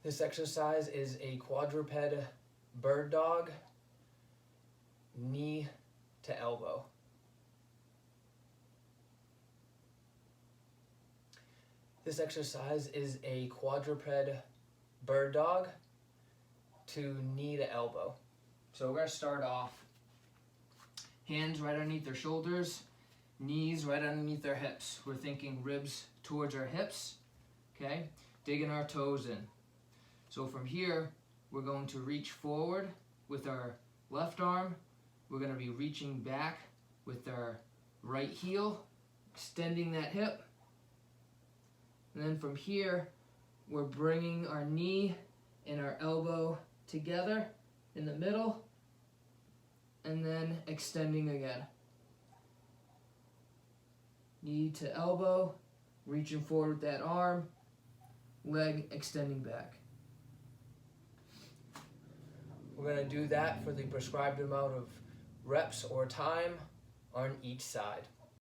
This exercise is a quadruped bird dog, knee to elbow. This exercise is a quadruped bird dog to knee to elbow. So we're going to start off hands right underneath their shoulders, knees right underneath their hips. We're thinking ribs towards our hips, okay? Digging our toes in. So from here, we're going to reach forward with our left arm. We're going to be reaching back with our right heel, extending that hip. And then from here, we're bringing our knee and our elbow together in the middle, and then extending again. Knee to elbow, reaching forward with that arm, leg extending back. We're going to do that for the prescribed amount of reps or time on each side.